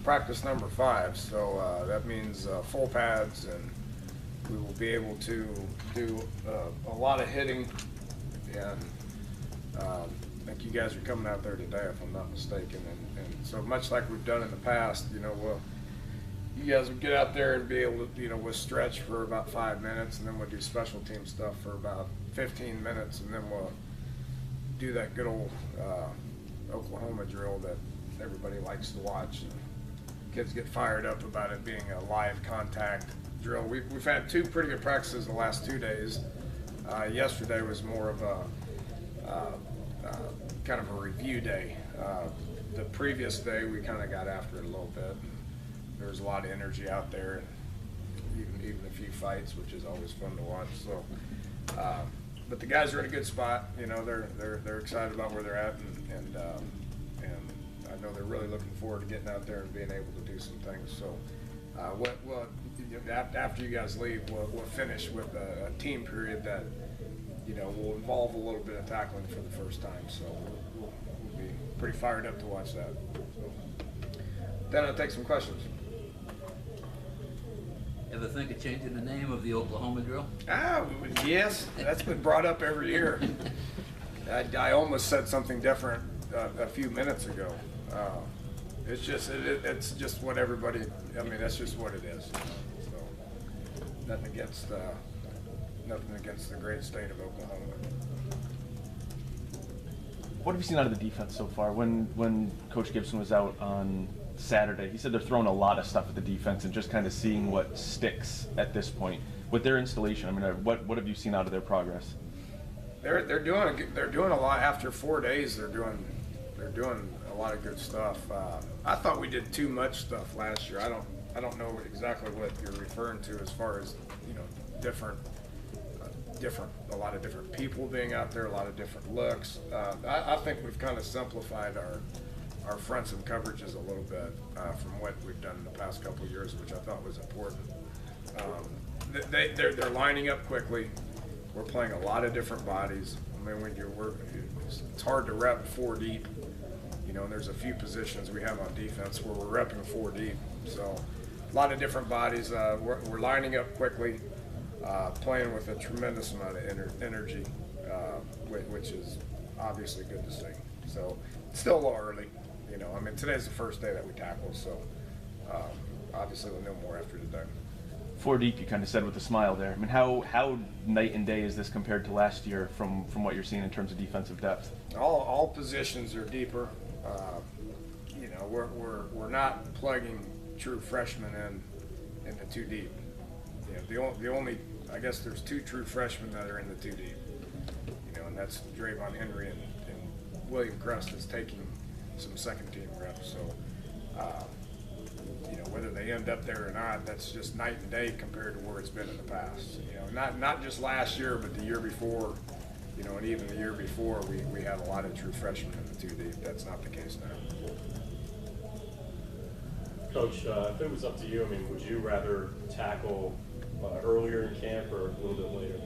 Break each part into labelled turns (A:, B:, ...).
A: Practice number 5, so that means full pads, and we will be able to do a lot of hitting. And I think you guys are coming out there today, if I'm not mistaken. And so much like we've done in the past, you guys will get out there and be able to, we'll stretch for about 5 minutes, and then we'll do special team stuff for about 15 minutes, and then we'll do that good old Oklahoma drill that everybody likes to watch. Kids get fired up about it being a live contact drill. We've had 2 pretty good practices the last 2 days. Yesterday was more of a kind of a review day. The previous day we kind of got after it a little bit. There was a lot of energy out there, and even a few fights, which is always fun to watch. So, but the guys are in a good spot. They're excited about where they're at, and I know they're really looking forward to getting out there and being able to do some things. So, after you guys leave, we'll finish with a team period that will involve a little bit of tackling for the first time. So we'll be pretty fired up to watch that. So, then I'll take some questions.
B: Ever think of changing the name of the Oklahoma drill?
A: Yes, that's been brought up every year. I almost said something different a few minutes ago. It's just what everybody. I mean, that's just what it is. So nothing against the great state of Oklahoma.
C: What have you seen out of the defense so far? When Coach Gibson was out on Saturday, he said they're throwing a lot of stuff at the defense and just kind of seeing what sticks at this point with their installation. I mean, what have you seen out of their progress?
A: They're doing a lot after 4 days. They're doing a lot of good stuff. I thought we did too much stuff last year. I don't know exactly what you're referring to as far as a lot of different people being out there, a lot of different looks. I think we've kind of simplified our fronts and coverages a little bit from what we've done in the past couple of years, which I thought was important. They're lining up quickly. We're playing a lot of different bodies. I mean, it's hard to rep 4 deep. And there's a few positions we have on defense where we're repping 4 deep. So a lot of different bodies. We're lining up quickly, playing with a tremendous amount of energy, which is obviously good to see. So it's still a little early. I mean, today's the first day that we tackle, so obviously we'll know more after today.
C: 4 deep, you kind of said with a smile there. I mean, how night and day is this compared to last year from what you're seeing in terms of defensive depth?
A: All positions are deeper. We're not plugging true freshmen into 2 deep. The only I guess there's 2 true freshmen that are in the 2 deep. And that's Drayvon Henry and William Crest is taking some second team reps. So whether they end up there or not, that's just night and day compared to where it's been in the past. Not just last year, but the year before. And even the year before, we had a lot of true freshmen in the 2 deep. That's not the case now.
D: Coach, if it was up to you, I mean, would you rather tackle earlier in camp or a little bit later?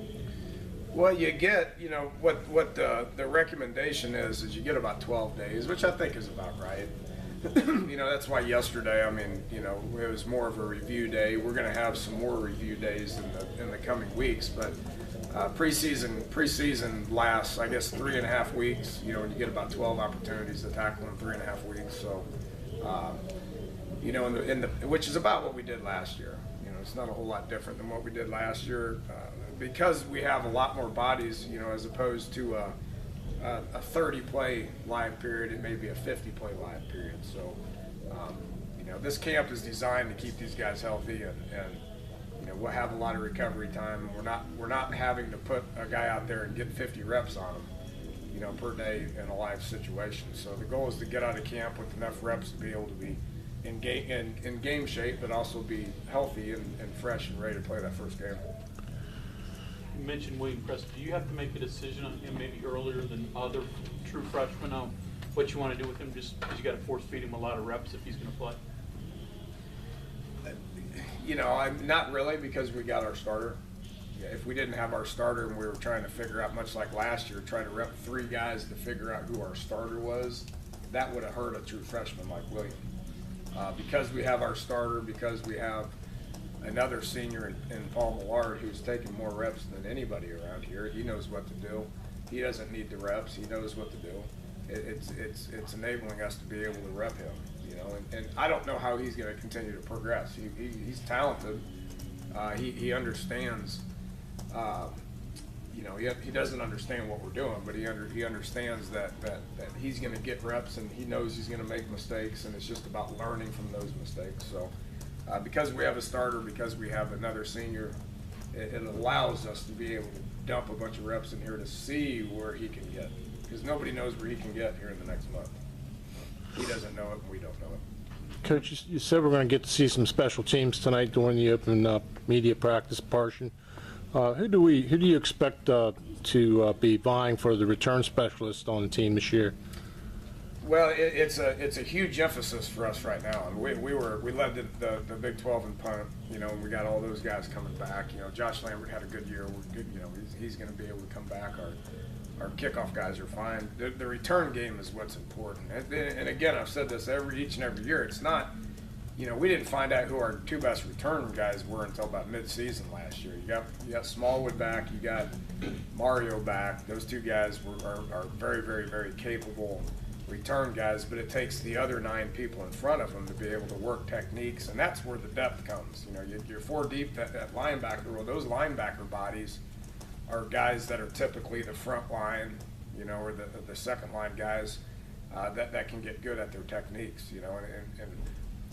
A: Well, you get, what the recommendation is you get about 12 days, which I think is about right. That's why yesterday, I mean, it was more of a review day. We're going to have some more review days in the coming weeks, but preseason lasts, I guess, 3.5 weeks. And you get about 12 opportunities to tackle in 3.5 weeks. So, which is about what we did last year. It's not a whole lot different than what we did last year because we have a lot more bodies. As opposed to a 30-play live period, it may be a 50-play live period. So, this camp is designed to keep these guys healthy, and we'll have a lot of recovery time. We're not having to put a guy out there and get 50 reps on him, per day in a live situation. So the goal is to get out of camp with enough reps to be able to be in game shape, but also be healthy and fresh and ready to play that first game.
E: You mentioned William Crest. Do you have to make a decision on him maybe earlier than other true freshmen on what you want to do with him, just because you got to force feed him a lot of reps if he's going to play?
A: I'm not really, because we got our starter. If we didn't have our starter and we were trying to figure out, much like last year, try to rep 3 guys to figure out who our starter was, that would have hurt a true freshman like William. Because we have our starter, because we have another senior in Paul Millard who's taken more reps than anybody around here. He knows what to do. He doesn't need the reps. He knows what to do. It's enabling us to be able to rep him, you know. And I don't know how he's going to continue to progress. He's talented. He understands. You know, he doesn't understand what we're doing, but he understands that he's going to get reps, and he knows he's going to make mistakes, and it's just about learning from those mistakes. So, because we have a starter, because we have another senior, it allows us to be able to dump a bunch of reps in here to see where he can get, because nobody knows where he can get here in the next month. He doesn't know it, and we don't know it.
F: Coach, you said we're going to get to see some special teams tonight during the open media practice portion. Who do you expect to be vying for the return specialist on the team this year?
A: Well, it's a huge emphasis for us right now, and we led the Big 12 in punt. You know, we got all those guys coming back. You know, Josh Lambert had a good year. We're good, you know, he's going to be able to come back. Our kickoff guys are fine. The return game is what's important. And again, I've said this each and every year. It's not, you know, we didn't find out who our two best return guys were until about mid-season last year. You got Smallwood back. You got Mario back. Those two guys are very, very, very capable return guys, but it takes the other 9 people in front of them to be able to work techniques, and that's where the depth comes. You know, you're 4 deep, that linebacker, well, those linebacker bodies are guys that are typically the front line, you know, or the second line guys that can get good at their techniques, you know, and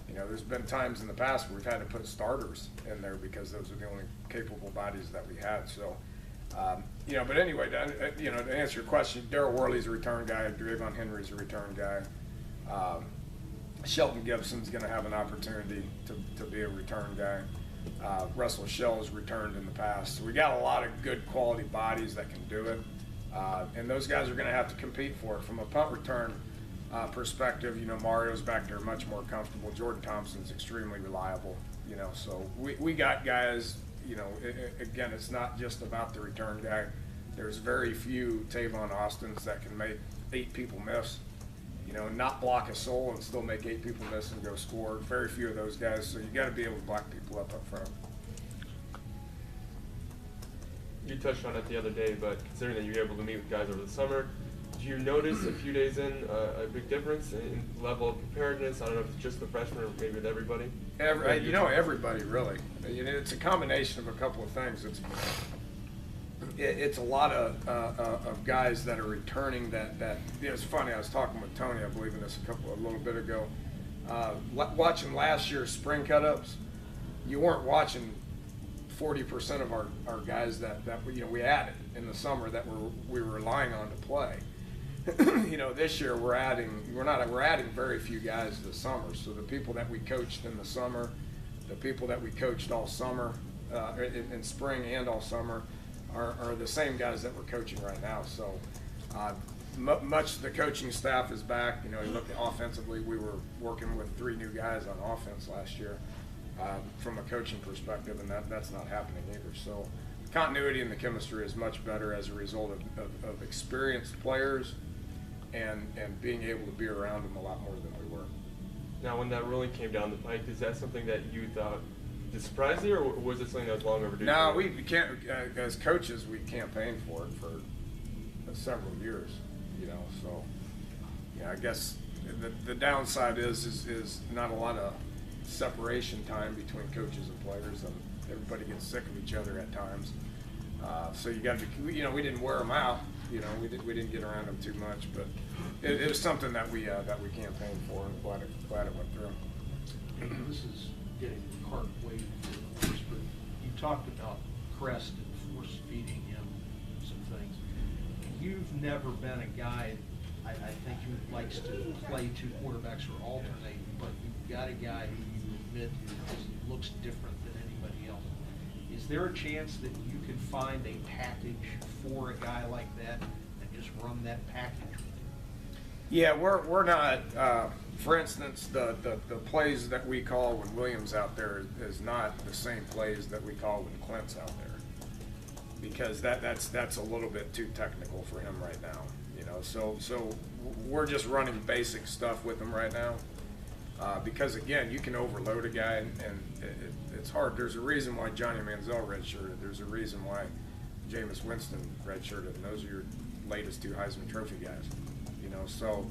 A: you know, there's been times in the past where we've had to put starters in there because those are the only capable bodies that we had. So, you know, but anyway, you know, to answer your question, Darryl Worley's a return guy, Drayvon Henry's a return guy. Shelton Gibson's going to have an opportunity to be a return guy. Russell Shell has returned in the past. So we got a lot of good quality bodies that can do it. And those guys are going to have to compete for it. From a punt return perspective, you know, Mario's back there much more comfortable. Jordan Thompson's extremely reliable, you know. So we got guys, you know, again, it's not just about the return guy. There's very few Tavon Austins that can make 8 people miss, you know, not block a soul and still make 8 people miss and go score. Very few of those guys, so you got to be able to block people up front.
G: You touched on it the other day, but considering that you were able to meet with guys over the summer, did you notice a few days in a big difference in level of preparedness? I don't know if it's just the freshmen or maybe with everybody.
A: You know, everybody really. You know, it's a combination of a couple of things. It's a lot of guys that are returning that you know, it's funny, I was talking with Tony, I believe in this a little bit ago, watching last year's spring cut-ups. You weren't watching 40% of our guys that you know, we added in the summer that we were relying on to play. You know, this year we're adding very few guys this summer. So the people that we coached in the summer, the people that we coached all summer, in spring and all summer, are the same guys that we're coaching right now. So much of the coaching staff is back. You know, you look at offensively, we were working with 3 new guys on offense last year from a coaching perspective, and that's not happening either. So continuity in the chemistry is much better as a result of experienced players and being able to be around them a lot more than we were.
G: Now, when that ruling came down the pike, is that something that you thought did surprise you, or was it something that was long overdue?
A: No, we can't. As coaches, we campaigned for it for several years. You know, so yeah, I guess the downside is not a lot of separation time between coaches and players, and everybody gets sick of each other at times. So you got to be, you know, we didn't wear them out. You know, we didn't get around them too much, but it was something that we campaigned for, and glad it went through.
H: This is getting the cart way for the horse, but you talked about Crest and force feeding him some things. You've never been a guy, I think, who likes to play 2 quarterbacks or alternate, but you've got a guy who you admit who just looks different than anybody else. Is there a chance that you can find a package for a guy like that and just run that package with him?
A: Yeah, we're not. For instance, the plays that we call when Williams out there is not the same plays that we call when Clint's out there, because that's a little bit too technical for him right now. You know, know, so we're just running basic stuff with them right now. Because again, you can overload a guy, and it's hard. There's a reason why Johnny Manziel redshirted. There's a reason why Jameis Winston redshirted, and those are your latest 2 Heisman Trophy guys. You know, so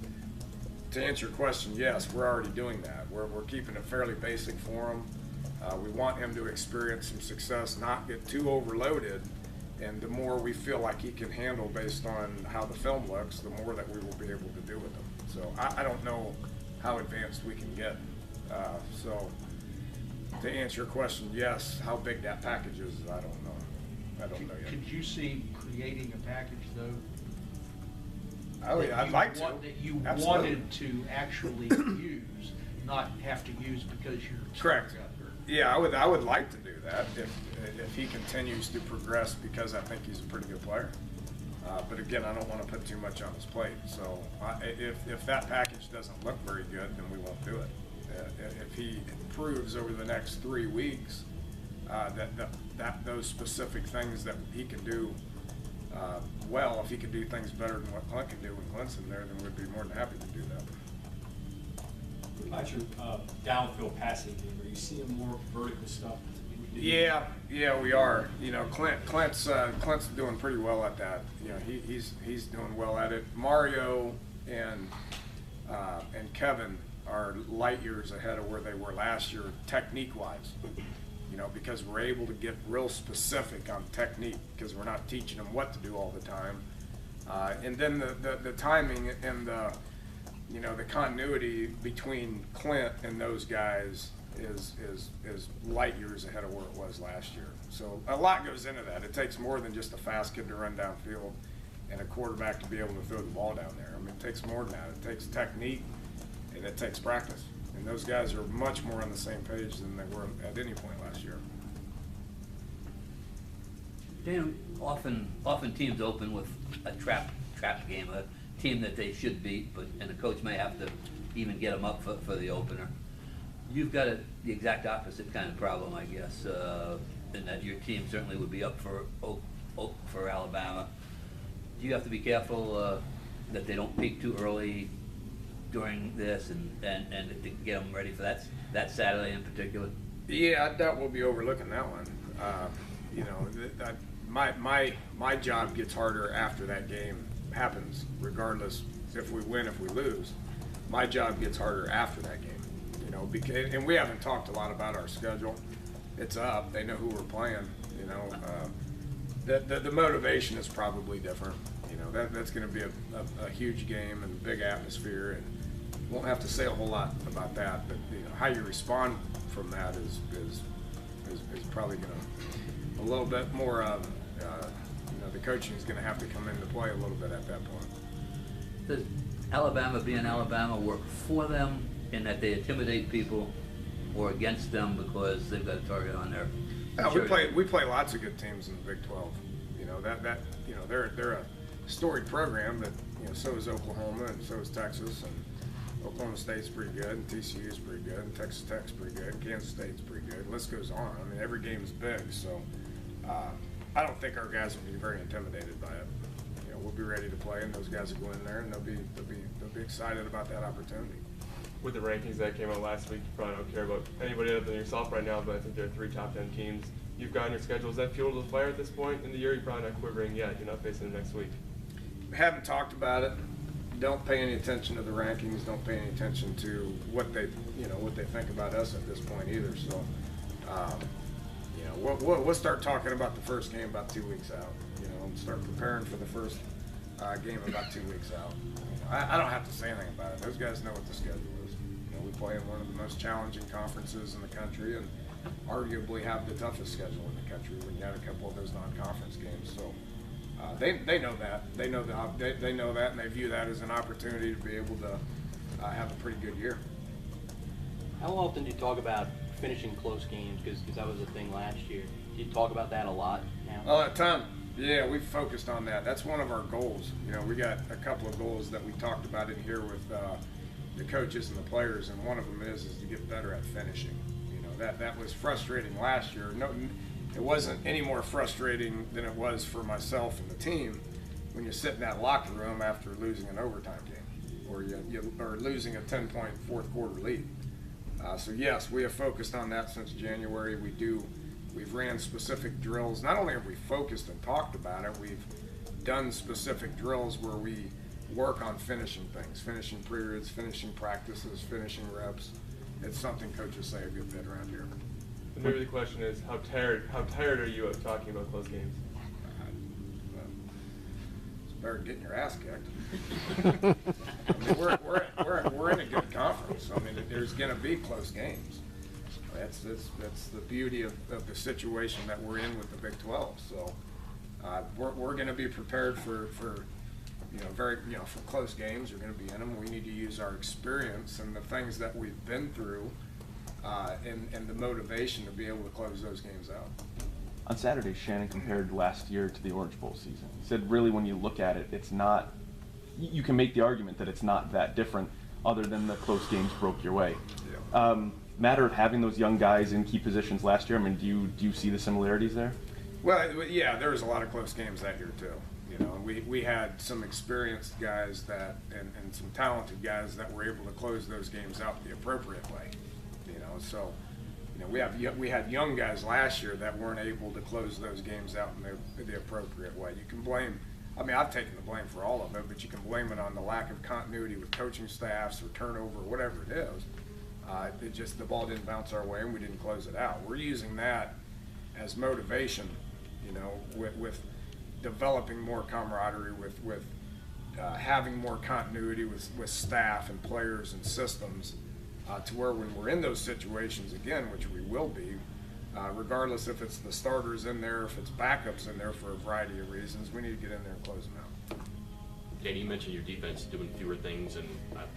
A: to answer your question, yes, we're already doing that. We're keeping it fairly basic for him. We want him to experience some success, not get too overloaded, and the more we feel like he can handle based on how the film looks, the more that we will be able to do with him. So I don't know how advanced we can get. So to answer your question, yes. How big that package is, I don't know. I don't know yet.
H: Could you see creating a package, though?
A: I'd like to.
H: That you
A: Absolutely.
H: wanted to actually use, not have to use because your
A: Correct.
H: star got hurt?
A: Yeah, I would like to do that if he continues to progress, because I think he's a pretty good player. But again, I don't want to put too much on his plate. So if that package doesn't look very good, then we won't do it. If he improves over the next 3 weeks, that those specific things that he can do well, if he can do things better than what Clint can do with Clemson there, then we'd be more than happy to do that.
I: What about your downfield passing game? Are you seeing more vertical stuff?
A: Yeah, we are. You know, Clint's doing pretty well at that. You know, he's doing well at it. Mario and Kevin are light years ahead of where they were last year, technique-wise. You know, because we're able to get real specific on technique, because we're not teaching them what to do all the time. And then the timing and the continuity between Clint and those guys is light years ahead of where it was last year. So a lot goes into that. It takes more than just a fast kid to run downfield and a quarterback to be able to throw the ball down there. I mean, it takes more than that. It takes technique, and it takes practice. And those guys are much more on the same page than they were at any point last year.
B: Dan, often teams open with a trap game, a team that they should beat, and the coach may have to even get them up for the opener. You've got the exact opposite kind of problem, I guess, in that your team certainly would be up for Alabama. Do you have to be careful that they don't peak too early during this, and to get them ready for that Saturday in particular?
A: Yeah, I doubt we'll be overlooking that one. You know, my job gets harder after that game happens, regardless if we win, if we lose. My job gets harder after that game. You know, because, and we haven't talked a lot about our schedule. It's up. They know who we're playing. You know, the motivation is probably different. You know, that's going to be a huge game and big atmosphere, and won't have to say a whole lot about that. But you know, how you respond from that is probably going to a little bit more. You know, the coaching is going to have to come into play a little bit at that point.
B: Does Alabama being Alabama work for them in that they intimidate people, or against them because they've got a target on their?
A: We play lots of good teams in the Big 12. You know that you know they're a storied program, but you know so is Oklahoma and so is Texas, and Oklahoma State's pretty good, and TCU's pretty good, and Texas Tech's pretty good, and Kansas State's pretty good. The list goes on. I mean, every game is big, so I don't think our guys will be very intimidated by it. You know, we'll be ready to play, and those guys will go in there, and they'll be excited about that opportunity.
G: With the rankings that came out last week, you probably don't care about anybody other than yourself right now, but I think there are 3 top 10 teams you've got on your schedule. Is that fuel to the fire at this point in the year? You're probably not quivering yet. You're not facing them next week.
A: Haven't talked about it. Don't pay any attention to the rankings. Don't pay any attention to what they think about us at this point either. So, you know, we'll start talking about the first game about 2 weeks out. You know, and start preparing for the first game about 2 weeks out. You know, I don't have to say anything about it. Those guys know what the schedule is. You know, we play in one of the most challenging conferences in the country, and arguably have the toughest schedule in the country when you add a couple of those non-conference games. So. They know that. They know that, and they view that as an opportunity to be able to have a pretty good year.
J: How often do you talk about finishing close games? Because that was a thing last year. Do you talk about that a lot now?
A: All that time. Yeah, we've focused on that. That's one of our goals. You know, we got a couple of goals that we talked about in here with the coaches and the players, and one of them is to get better at finishing. You know, that was frustrating last year. No, it wasn't any more frustrating than it was for myself and the team, when you sit in that locker room after losing an overtime game, or or losing a 10-point fourth quarter lead. So yes, we have focused on that since January. We've ran specific drills. Not only have we focused and talked about it, we've done specific drills where we work on finishing things, finishing periods, finishing practices, finishing reps. It's something coaches say a good bit around here.
G: And maybe the question is, how tired are you of talking about close games?
A: It's better than getting your ass kicked. I mean, we're in a good conference. I mean, there's going to be close games. That's the beauty of the situation that we're in with the Big 12. So we're going to be prepared for for close games. We're going to be in them. We need to use our experience and the things that we've been through, and the motivation to be able to close those games out.
C: On Saturday, Shannon compared last year to the Orange Bowl season. He said, really, when you look at it, it's not. You can make the argument that it's not that different, other than the close games broke your way.
A: Yeah.
C: Matter of having those young guys in key positions last year. I mean, do you see the similarities there?
A: Well, yeah, there was a lot of close games that year too. You know, we had some experienced guys and some talented guys that were able to close those games out the appropriate way. You know, so we had young guys last year that weren't able to close those games out in the appropriate way. You can blame. I mean, I've taken the blame for all of it, but you can blame it on the lack of continuity with coaching staffs or turnover, whatever it is. The ball didn't bounce our way and we didn't close it out. We're using that as motivation, with developing more camaraderie, with having more continuity with staff and players and systems, to where when we're in those situations again, which we will be, regardless if it's the starters in there, if it's backups in there for a variety of reasons, we need to get in there and close them out.
K: Danny, you mentioned your defense doing fewer things and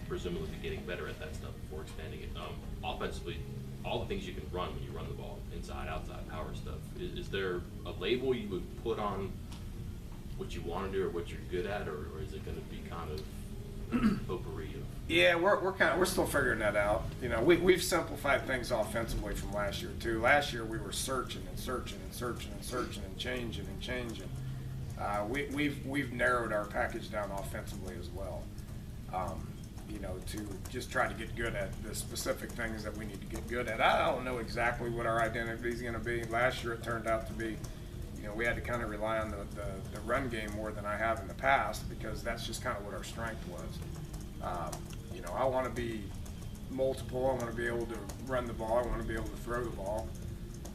K: presumably getting better at that stuff before expanding it. Offensively, all the things you can run when you run the ball, inside, outside, power stuff. Is there a label you would put on what you want to do or what you're good at, or is it going to be kind of potpourri of?
A: Yeah, we're still figuring that out. We've simplified things offensively from last year too. Last year we were searching and changing. We've narrowed our package down offensively as well. To just try to get good at the specific things that we need to get good at. I don't know exactly what our identity is going to be. Last year it turned out to be, we had to kind of rely on the run game more than I have in the past, because that's just kind of what our strength was. I want to be multiple. I want to be able to run the ball. I want to be able to throw the ball.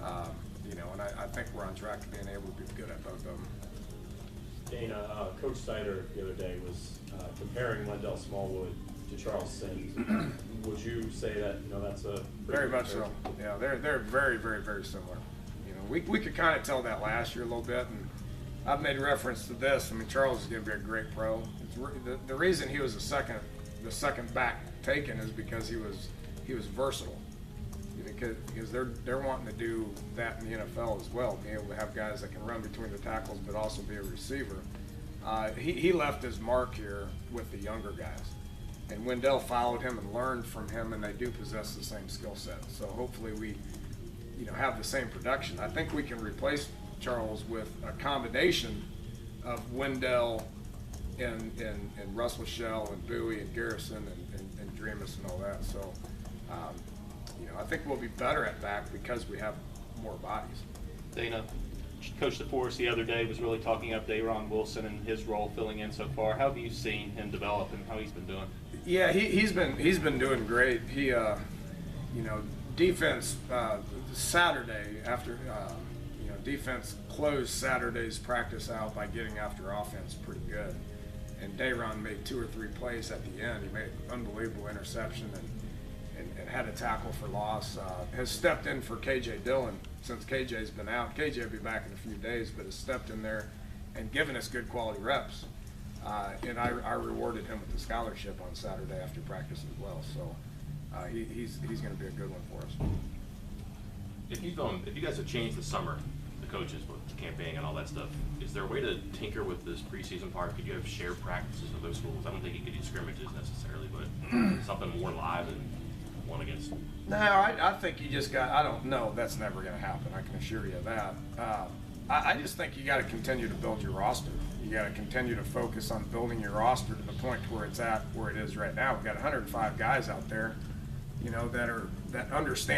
A: And I think we're on track to being able to be good at both of them.
D: Dana, Coach Snyder the other day was comparing Wendell Smallwood to Charles Sims. Would you say that that's a
A: very much so? Yeah, they're very, very, very similar. We could kind of tell that last year a little bit, and I've made reference to this. I mean, Charles is going to be a great pro. The reason he was the second back taken is because he was versatile. Because they're wanting to do that in the NFL as well, being able to have guys that can run between the tackles but also be a receiver. He left his mark here with the younger guys, and Wendell followed him and learned from him, and they do possess the same skill set. So hopefully we have the same production. I think we can replace Charles with a combination of Wendell and Russell Shell and Bowie and Garrison and Dreamus and all that. So I think we'll be better at back because we have more bodies.
L: Dana, Coach DeForest the other day was really talking up Dayron Wilson and his role filling in so far. How have you seen him develop and how he's been doing?
A: Yeah, he's been doing great. He defense Saturday after defense closed Saturday's practice out by getting after offense pretty good, and Dayron made 2 or 3 plays at the end. He made an unbelievable interception and had a tackle for loss. Has stepped in for KJ Dillon since KJ's been out. KJ will be back in a few days, but has stepped in there and given us good quality reps. And I rewarded him with the scholarship on Saturday after practice as well. So he's going to be a good one for us.
K: If you guys have changed the summer, the coaches with camping and all that stuff, is there a way to tinker with this preseason part? Could you have shared practices with those schools? I don't think you could do scrimmages necessarily, but something more live than one against.
A: No, I think you just got. I don't know. That's never going to happen. I can assure you of that. I just think you got to continue to build your roster. you got to continue to focus on building your roster to the point where it's at where it is right now. We've got 105 guys out there, you know, that understand